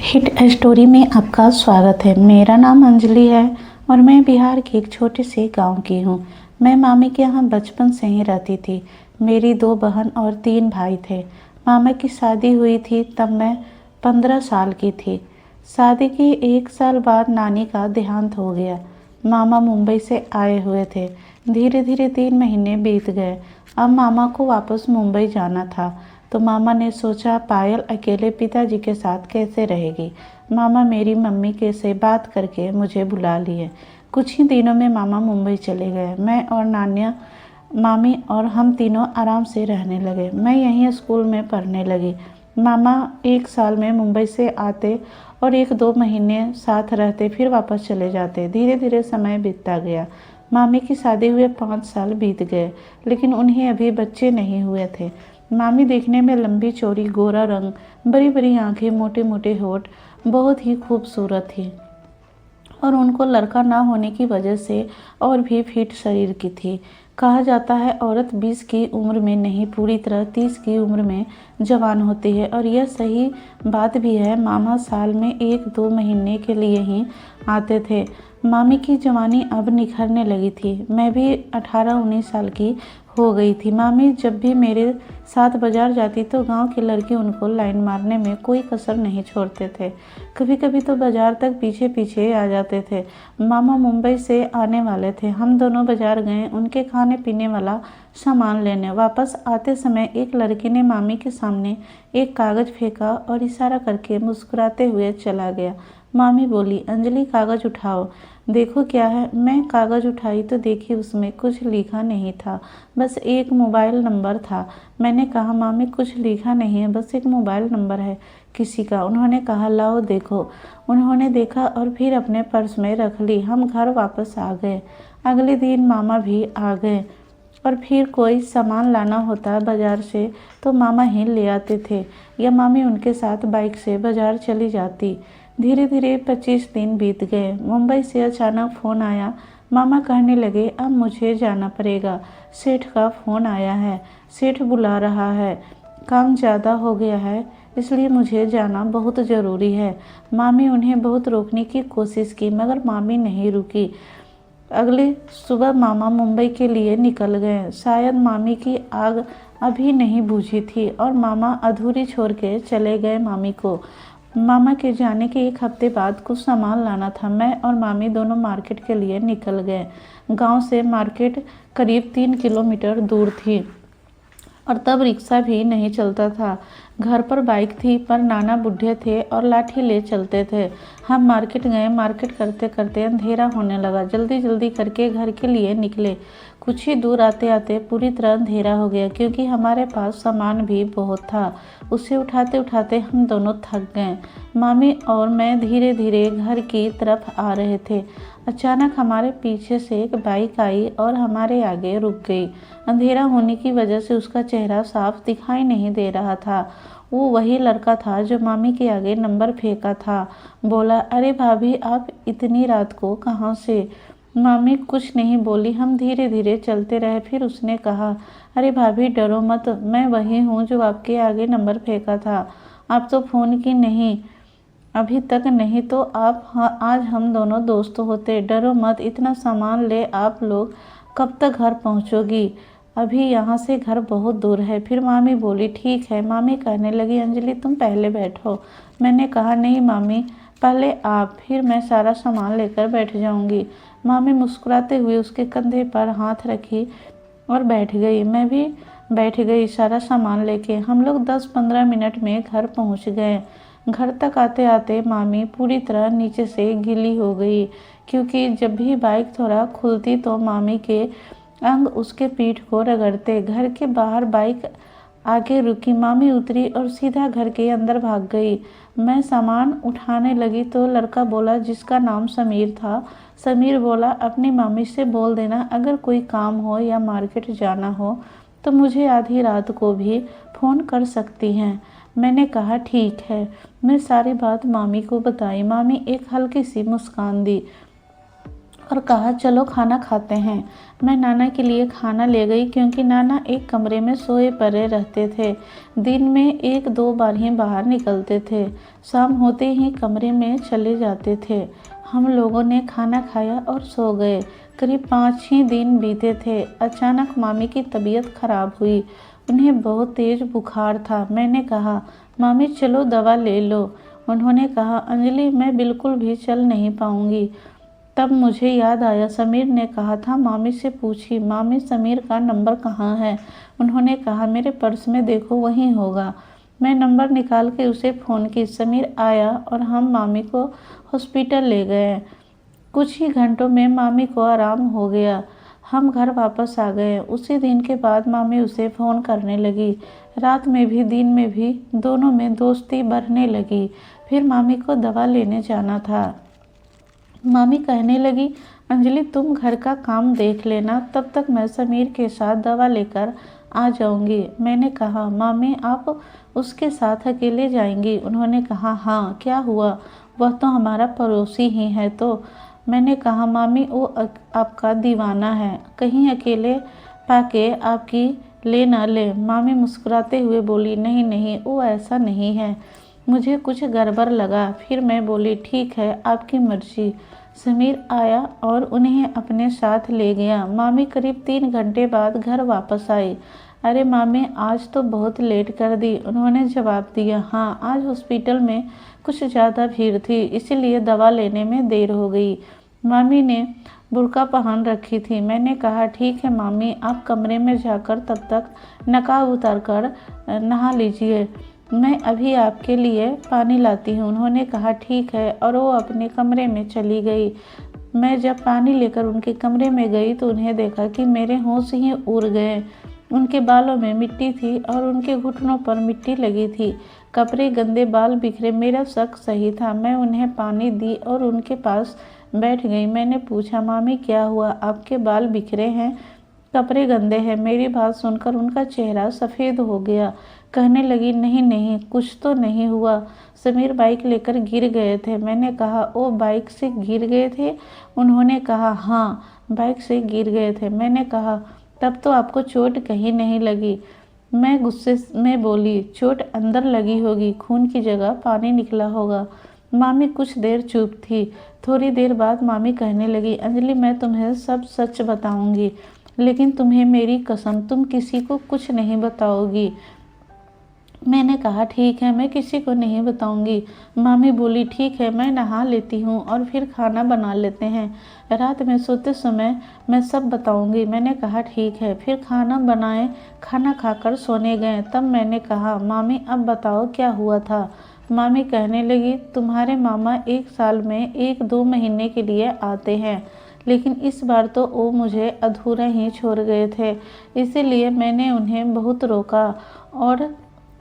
Hit story में आपका स्वागत है। मेरा नाम अंजलि है और मैं बिहार के एक छोटे से गांव की हूँ। मैं मामी के यहाँ बचपन से ही रहती थी। मेरी 2 बहन और 3 भाई थे। मामा की शादी हुई थी तब मैं 15 साल की थी। शादी के 1 साल बाद नानी का देहांत हो गया। मामा मुंबई से आए हुए थे। धीरे धीरे 3 महीने बीत गए। अब मामा को वापस मुंबई जाना था तो मामा ने सोचा पायल अकेले पिताजी के साथ कैसे रहेगी। मामा मेरी मम्मी के से बात करके मुझे बुला लिए। कुछ ही दिनों में मामा मुंबई चले गए। मैं और नानिया मामी और हम तीनों आराम से रहने लगे। मैं यहीं स्कूल में पढ़ने लगी। मामा 1 साल में मुंबई से आते और 1-2 महीने साथ रहते फिर वापस चले जाते। धीरे धीरे समय बीतता गया। मामी की शादी हुए 5 साल बीत गए लेकिन उन्हें अभी बच्चे नहीं हुए थे। मामी देखने में लंबी चौड़ी, गोरा रंग, बड़ी बड़ी आंखें, मोटे मोटे होठ, बहुत ही खूबसूरत थी और उनको लड़का ना होने की वजह से और भी फिट शरीर की थी। कहा जाता है औरत 20 की उम्र में नहीं, पूरी तरह 30 की उम्र में जवान होती है और यह सही बात भी है। मामा साल में 1-2 महीने के लिए ही आते थे। मामी की जवानी अब निखरने लगी थी। मैं भी 18-19 साल की हो गई थी। मामी जब भी मेरे साथ बाजार जाती तो गांव की लड़के उनको लाइन मारने में कोई कसर नहीं छोड़ते थे। कभी कभी तो बाजार तक पीछे पीछे आ जाते थे। मामा मुंबई से आने वाले थे। हम दोनों बाजार गए उनके खाने पीने वाला सामान लेने। वापस आते समय एक लड़की ने मामी के सामने एक कागज फेंका और इशारा करके मुस्कुराते हुए चला गया। मामी बोली, अंजलि कागज उठाओ, देखो क्या है। मैं कागज उठाई तो देखी उसमें कुछ लिखा नहीं था, बस एक मोबाइल नंबर था। मैंने कहा, मामी कुछ लिखा नहीं है, बस एक मोबाइल नंबर है किसी का। उन्होंने कहा, लाओ देखो। उन्होंने देखा और फिर अपने पर्स में रख ली। हम घर वापस आ गए। अगले दिन मामा भी आ गए और फिर कोई सामान लाना होता बाजार से तो मामा ही ले आते थे या मामी उनके साथ बाइक से बाजार चली जाती। धीरे धीरे 25 दिन बीत गए। मुंबई से अचानक फ़ोन आया। मामा कहने लगे, अब मुझे जाना पड़ेगा, सेठ का फ़ोन आया है, सेठ बुला रहा है, काम ज़्यादा हो गया है इसलिए मुझे जाना बहुत ज़रूरी है। मामी उन्हें बहुत रोकने की कोशिश की मगर मामी नहीं रुकी। अगले सुबह मामा मुंबई के लिए निकल गए। शायद मामी की आग अभी नहीं बुझी थी और मामा अधूरी छोड़ के चले गए मामी को। मामा के जाने के 1 हफ्ते बाद कुछ सामान लाना था। मैं और मामी दोनों मार्केट के लिए निकल गए। गांव से मार्केट करीब 3 किलोमीटर दूर थी और तब रिक्शा भी नहीं चलता था। घर पर बाइक थी पर नाना बूढ़े थे और लाठी ले चलते थे। हम मार्केट गए। मार्केट करते करते अंधेरा होने लगा। जल्दी जल्दी करके घर के लिए निकले। कुछ ही दूर आते आते पूरी तरह अंधेरा हो गया क्योंकि हमारे पास सामान भी बहुत था। उसे उठाते उठाते हम दोनों थक गए। मामी और मैं धीरे धीरे घर की तरफ आ रहे थे। अचानक हमारे पीछे से एक बाइक आई और हमारे आगे रुक गई। अंधेरा होने की वजह से उसका चेहरा साफ दिखाई नहीं दे रहा था। वो वही लड़का था जो मामी के आगे नंबर फेंका था। बोला, अरे भाभी, आप इतनी रात को कहाँ से? मामी कुछ नहीं बोली। हम धीरे धीरे चलते रहे। फिर उसने कहा, अरे भाभी डरो मत, मैं वही हूँ जो आपके आगे नंबर फेंका था। आप तो फ़ोन की नहीं अभी तक, नहीं तो आप आज हम दोनों दोस्त होते। डरो मत, इतना सामान ले आप लोग कब तक घर पहुँचोगी? अभी यहाँ से घर बहुत दूर है। फिर मामी बोली, ठीक है। मामी कहने लगी, अंजलि तुम पहले बैठो। मैंने कहा, नहीं मामी, पहले आप, फिर मैं सारा सामान लेकर बैठ जाऊँगी। मामी मुस्कुराते हुए उसके कंधे पर हाथ रखी और बैठ गई। मैं भी बैठ गई सारा सामान लेके। हम लोग 10-15 मिनट में घर पहुँच गए। घर तक आते आते मामी पूरी तरह नीचे से गीली हो गई क्योंकि जब भी बाइक थोड़ा खुलती तो मामी के अंग उसके पीठ को रगड़ते। घर के बाहर बाइक आगे रुकी। मामी उतरी और सीधा घर के अंदर भाग गई। मैं सामान उठाने लगी तो लड़का बोला, जिसका नाम समीर था। समीर बोला, अपनी मामी से बोल देना अगर कोई काम हो या मार्केट जाना हो तो मुझे आधी रात को भी फ़ोन कर सकती हैं। मैंने कहा, ठीक है। मैं सारी बात मामी को बताई। मामी एक हल्की सी मुस्कान दी और कहा चलो खाना खाते हैं। मैं नाना के लिए खाना ले गई क्योंकि नाना एक कमरे में सोए पड़े रहते थे। दिन में 1-2 बार ही बाहर निकलते थे। शाम होते ही कमरे में चले जाते थे। हम लोगों ने खाना खाया और सो गए। करीब 5 ही दिन बीते थे। अचानक मामी की तबीयत खराब हुई। उन्हें बहुत तेज बुखार था। मैंने कहा मामी चलो दवा ले लो। उन्होंने कहा अंजलि मैं बिल्कुल भी चल नहीं पाऊंगी। तब मुझे याद आया समीर ने कहा था मामी से पूछी। मामी समीर का नंबर कहाँ है? उन्होंने कहा मेरे पर्स में देखो वहीं होगा। मैं नंबर निकाल के उसे फ़ोन की। समीर आया और हम मामी को हॉस्पिटल ले गए। कुछ ही घंटों में मामी को आराम हो गया। हम घर वापस आ गए। उसी दिन के बाद मामी उसे फ़ोन करने लगी। रात में भी दिन में भी दोनों में दोस्ती बढ़ने लगी। फिर मामी को दवा लेने जाना था। मामी कहने लगी अंजलि तुम घर का काम देख लेना, तब तक मैं समीर के साथ दवा लेकर आ जाऊंगी। मैंने कहा मामी आप उसके साथ अकेले जाएंगी? उन्होंने कहा हाँ क्या हुआ, वह तो हमारा पड़ोसी ही है। तो मैंने कहा मामी वो आपका दीवाना है, कहीं अकेले पाके आपकी ले ना ले। मामी मुस्कुराते हुए बोली नहीं नहीं वो ऐसा नहीं है। मुझे कुछ गड़बड़ लगा। फिर मैं बोली ठीक है आपकी मर्जी। समीर आया और उन्हें अपने साथ ले गया। मामी करीब 3 घंटे बाद घर वापस आई। अरे मामी आज तो बहुत लेट कर दी। उन्होंने जवाब दिया हाँ आज हॉस्पिटल में कुछ ज़्यादा भीड़ थी इसलिए दवा लेने में देर हो गई। मामी ने बुर्का पहन रखी थी। मैंने कहा ठीक है मामी आप कमरे में जाकर तब तक नकाब उतार कर नहा लीजिए, मैं अभी आपके लिए पानी लाती हूँ। उन्होंने कहा ठीक है और वो अपने कमरे में चली गई। मैं जब पानी लेकर उनके कमरे में गई तो उन्हें देखा कि मेरे होश ही उड़ गए। उनके बालों में मिट्टी थी और उनके घुटनों पर मिट्टी लगी थी। कपड़े गंदे, बाल बिखरे। मेरा शक सही था। मैं उन्हें पानी दी और उनके पास बैठ गई। मैंने पूछा मामी क्या हुआ, आपके बाल बिखरे हैं, कपड़े गंदे हैं। मेरी बात सुनकर उनका चेहरा सफ़ेद हो गया। कहने लगी नहीं नहीं कुछ तो नहीं हुआ, समीर बाइक लेकर गिर गए थे। मैंने कहा ओ बाइक से गिर गए थे? उन्होंने कहा हाँ बाइक से गिर गए थे। मैंने कहा तब तो आपको चोट कहीं नहीं लगी? मैं गुस्से में बोली चोट अंदर लगी होगी, खून की जगह पानी निकला होगा। मामी कुछ देर चुप थी। थोड़ी देर बाद मामी कहने लगी अंजलि मैं तुम्हें सब सच बताऊंगी, लेकिन तुम्हें मेरी कसम तुम किसी को कुछ नहीं बताओगी। मैंने कहा ठीक है मैं किसी को नहीं बताऊंगी। मामी बोली ठीक है मैं नहा लेती हूँ और फिर खाना बना लेते हैं, रात में सोते समय मैं सब बताऊंगी। मैंने कहा ठीक है। फिर खाना बनाए, खाना खाकर सोने गए। तब मैंने कहा मामी अब बताओ क्या हुआ था? मामी कहने लगी तुम्हारे मामा 1 साल में 1-2 महीने के लिए आते हैं, लेकिन इस बार तो वो मुझे अधूरा ही छोड़ गए थे, इसीलिए मैंने उन्हें बहुत रोका और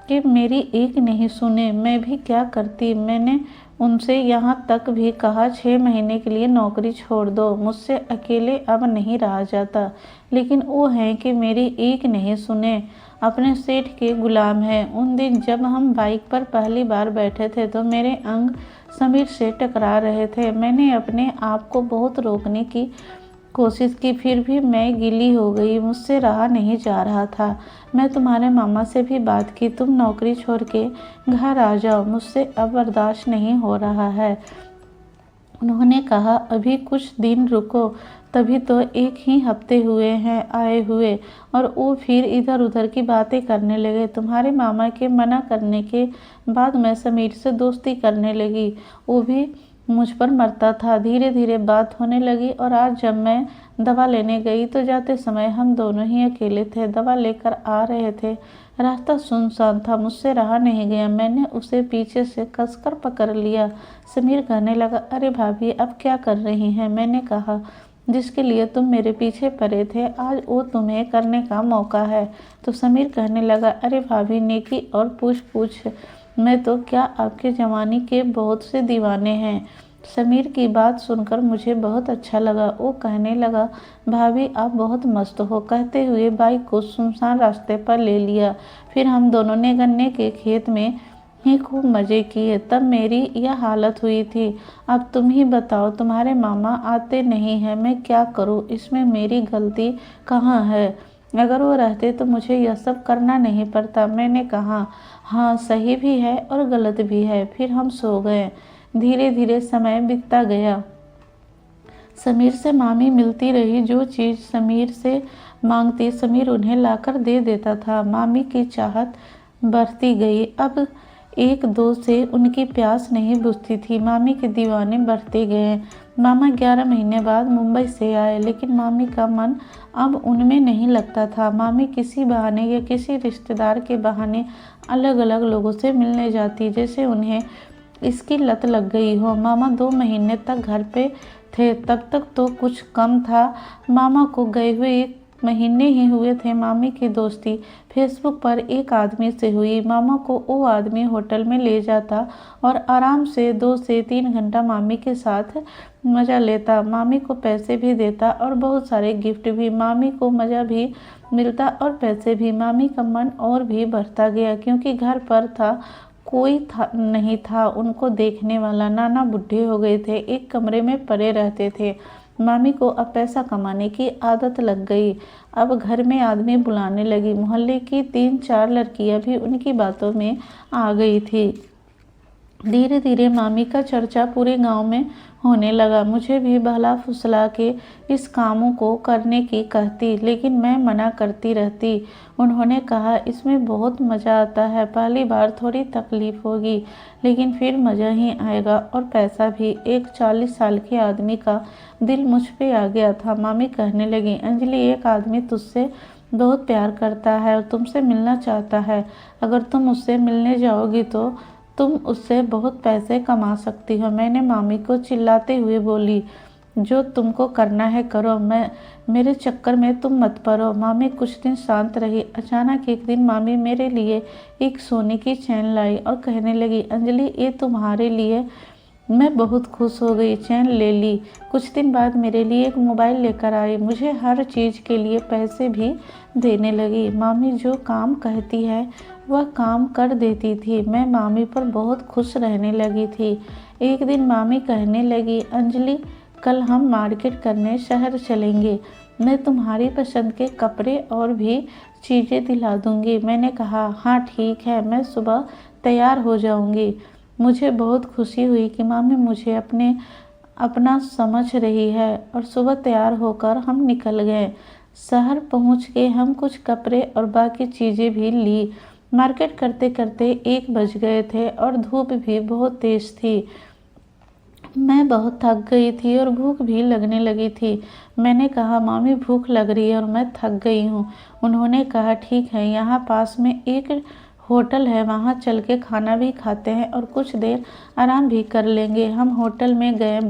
कि मेरी एक नहीं सुने। मैं भी क्या करती, मैंने उनसे यहाँ तक भी कहा 6 महीने के लिए नौकरी छोड़ दो, मुझसे अकेले अब नहीं रहा जाता, लेकिन वो हैं कि मेरी एक नहीं सुने, अपने सेठ के गुलाम हैं। उन दिन जब हम बाइक पर पहली बार बैठे थे तो मेरे अंग समीर से टकरा रहे थे। मैंने अपने आप को बहुत रोकने की कोशिश की, फिर भी मैं गीली हो गई, मुझसे रहा नहीं जा रहा था। मैं तुम्हारे मामा से भी बात की, तुम नौकरी छोड़ के घर आ जाओ, मुझसे अब बर्दाश्त नहीं हो रहा है। उन्होंने कहा अभी कुछ दिन रुको, तभी तो 1 ही हफ्ते हुए हैं आए हुए, और वो फिर इधर उधर की बातें करने लगे। तुम्हारे मामा के मना करने के बाद मैं समीर से दोस्ती करने लगी, वो भी मुझ पर मरता था। धीरे धीरे बात होने लगी और आज जब मैं दवा लेने गई तो जाते समय हम दोनों ही अकेले थे। दवा लेकर आ रहे थे, रास्ता सुनसान था, मुझसे रहा नहीं गया, मैंने उसे पीछे से कसकर पकड़ लिया। समीर कहने लगा अरे भाभी अब क्या कर रही हैं? मैंने कहा जिसके लिए तुम मेरे पीछे पड़े थे आज वो तुम्हें करने का मौका है। तो समीर कहने लगा अरे भाभी नेकी और पूछ पूछ में तो क्या आपके जवानी के बहुत से दीवाने हैं। समीर की बात सुनकर मुझे बहुत अच्छा लगा। वो कहने लगा भाभी आप बहुत मस्त हो, कहते हुए बाइक को सुनसान रास्ते पर ले लिया। फिर हम दोनों ने गन्ने के खेत में ही खूब मज़े किए, तब मेरी यह हालत हुई थी। अब तुम ही बताओ, तुम्हारे मामा आते नहीं हैं, मैं क्या करूँ? इसमें मेरी गलती कहाँ है? अगर वो रहते तो मुझे यह सब करना नहीं पड़ता। मैंने कहा, हाँ सही भी है और गलत भी है। फिर हम सो गए। धीरे धीरे समय बीतता गया। समीर से मामी मिलती रही। जो चीज़ समीर से मांगती समीर उन्हें लाकर दे देता था। मामी की चाहत बढ़ती गई। अब एक दो से उनकी प्यास नहीं बुझती थी। मामी के दीवाने बढ़ते गए। मामा 11 महीने बाद मुंबई से आए, लेकिन मामी का मन अब उनमें नहीं लगता था। मामी किसी बहाने या किसी रिश्तेदार के बहाने अलग अलग लोगों से मिलने जाती, जैसे उन्हें इसकी लत लग गई हो। मामा 2 महीने तक घर पे थे, तब तक तो कुछ कम था। मामा को गए हुए 1 महीने ही हुए थे। मामी की दोस्ती फेसबुक पर एक आदमी से हुई। मामा को वो आदमी होटल में ले जाता और आराम से 2 से 3 घंटा मामी के साथ मज़ा लेता। मामी को पैसे भी देता और बहुत सारे गिफ्ट भी। मामी को मज़ा भी मिलता और पैसे भी। मामी का मन और भी बढ़ता गया, क्योंकि घर पर था कोई नहीं था उनको देखने वाला। नाना बूढ़े हो गए थे, एक कमरे में पड़े रहते थे। मामी को अब पैसा कमाने की आदत लग गई। अब घर में आदमी बुलाने लगी। मोहल्ले की 3-4 लड़कियां भी उनकी बातों में आ गई थी। धीरे धीरे मामी का चर्चा पूरे गांव में होने लगा। मुझे भी बहला फुसला के इस कामों को करने की कहती, लेकिन मैं मना करती रहती। उन्होंने कहा, इसमें बहुत मज़ा आता है, पहली बार थोड़ी तकलीफ होगी, लेकिन फिर मज़ा ही आएगा और पैसा भी। एक 40 साल के आदमी का दिल मुझ पे आ गया था। मामी कहने लगी, अंजलि, एक आदमी तुझसे बहुत प्यार करता है और तुमसे मिलना चाहता है। अगर तुम उससे मिलने जाओगी तो तुम उससे बहुत पैसे कमा सकती हो। मैंने मामी को चिल्लाते हुए बोली, जो तुमको करना है करो, मेरे चक्कर में तुम मत पड़ो। मामी कुछ दिन शांत रही। अचानक एक दिन मामी मेरे लिए एक सोने की चैन लाई और कहने लगी, अंजलि, ये तुम्हारे लिए। मैं बहुत खुश हो गई, चैन ले ली। कुछ दिन बाद मेरे लिए एक मोबाइल लेकर आई। मुझे हर चीज़ के लिए पैसे भी देने लगी। मामी जो काम कहती है वह काम कर देती थी। मैं मामी पर बहुत खुश रहने लगी थी। एक दिन मामी कहने लगी, अंजलि, कल हम मार्केट करने शहर चलेंगे। मैं तुम्हारी पसंद के कपड़े और भी चीज़ें दिला दूंगी। मैंने कहा, हाँ ठीक है, मैं सुबह तैयार हो जाऊंगी। मुझे बहुत खुशी हुई कि मामी मुझे अपना समझ रही है और सुबह तैयार होकर हम निकल गए। शहर पहुंच के हम कुछ कपड़े और बाकी चीज़ें भी ली। मार्केट करते करते 1 बज गए थे और धूप भी बहुत तेज थी। मैं बहुत थक गई थी और भूख भी लगने लगी थी। मैंने कहा, मामी भूख लग रही है और मैं थक गई हूँ। उन्होंने कहा, ठीक है, यहाँ पास में एक होटल है, वहाँ चल के खाना भी खाते हैं और कुछ देर आराम भी कर लेंगे। हम होटल में गए।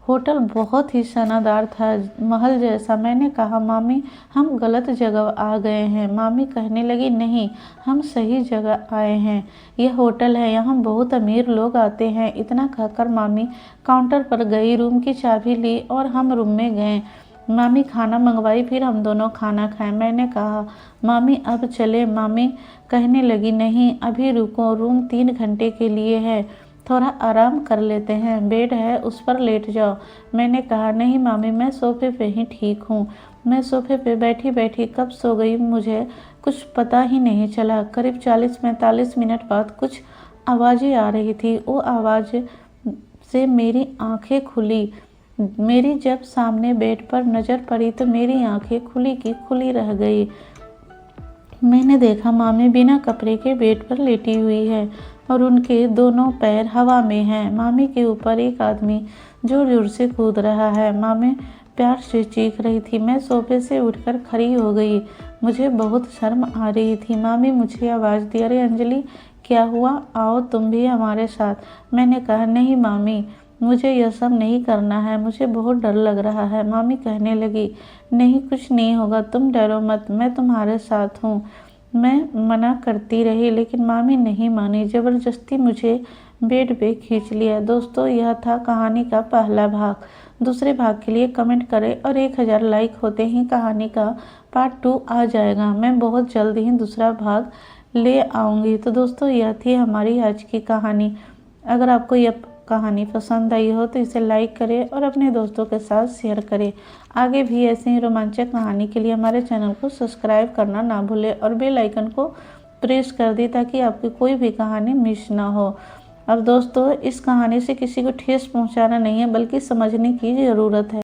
होटल बहुत ही शानदार था, महल जैसा। मैंने कहा, मामी, हम गलत जगह आ गए हैं। मामी कहने लगी, नहीं, हम सही जगह आए हैं। यह होटल है, यहाँ बहुत अमीर लोग आते हैं। इतना कहकर मामी काउंटर पर गई, रूम की चाबी ली और हम रूम में गए। मामी खाना मंगवाई, फिर हम दोनों खाना खाए। मैंने कहा, मामी अब चले? मामी कहने लगी, नहीं, अभी रुको, रूम 3 घंटे के लिए है, थोड़ा आराम कर लेते हैं, बेड है उस पर लेट जाओ। मैंने कहा, नहीं मामी, मैं सोफे पे ही ठीक हूँ। मैं सोफे पे बैठी बैठी कब सो गई मुझे कुछ पता ही नहीं चला। करीब 40-45 मिनट बाद कुछ आवाज़ें आ रही थी। वो आवाज़ से मेरी आंखें खुली। मेरी जब सामने बेड पर नज़र पड़ी तो मेरी आंखें खुली की खुली रह गई। मैंने देखा मामी बिना कपड़े के बेड पर लेटी हुई है और उनके दोनों पैर हवा में हैं। मामी के ऊपर एक आदमी जोर जोर से कूद रहा है। मामी प्यार से चीख रही थी। मैं सोफे से उठकर खड़ी हो गई। मुझे बहुत शर्म आ रही थी। मामी मुझे आवाज़ दी, अरे अंजलि, क्या हुआ? आओ तुम भी हमारे साथ। मैंने कहा, नहीं मामी, मुझे यह सब नहीं करना है, मुझे बहुत डर लग रहा है। मामी कहने लगी, नहीं, कुछ नहीं होगा, तुम डरो मत, मैं तुम्हारे साथ हूँ। मैं मना करती रही, लेकिन मामी नहीं मानी। ज़बरदस्ती मुझे बेड पे खींच लिया। दोस्तों, यह था कहानी का पहला भाग। दूसरे भाग के लिए कमेंट करें और 1000 लाइक होते ही कहानी का पार्ट 2 आ जाएगा। मैं बहुत जल्द ही दूसरा भाग ले आऊँगी। तो दोस्तों यह थी हमारी आज की कहानी। अगर आपको यह कहानी पसंद आई हो तो इसे लाइक करें और अपने दोस्तों के साथ शेयर करें। आगे भी ऐसे ही रोमांचक कहानी के लिए हमारे चैनल को सब्सक्राइब करना ना भूलें और बेल आइकन को प्रेस कर दें ताकि आपकी कोई भी कहानी मिस ना हो। अब दोस्तों इस कहानी से किसी को ठेस पहुंचाना नहीं है बल्कि समझने की ज़रूरत है।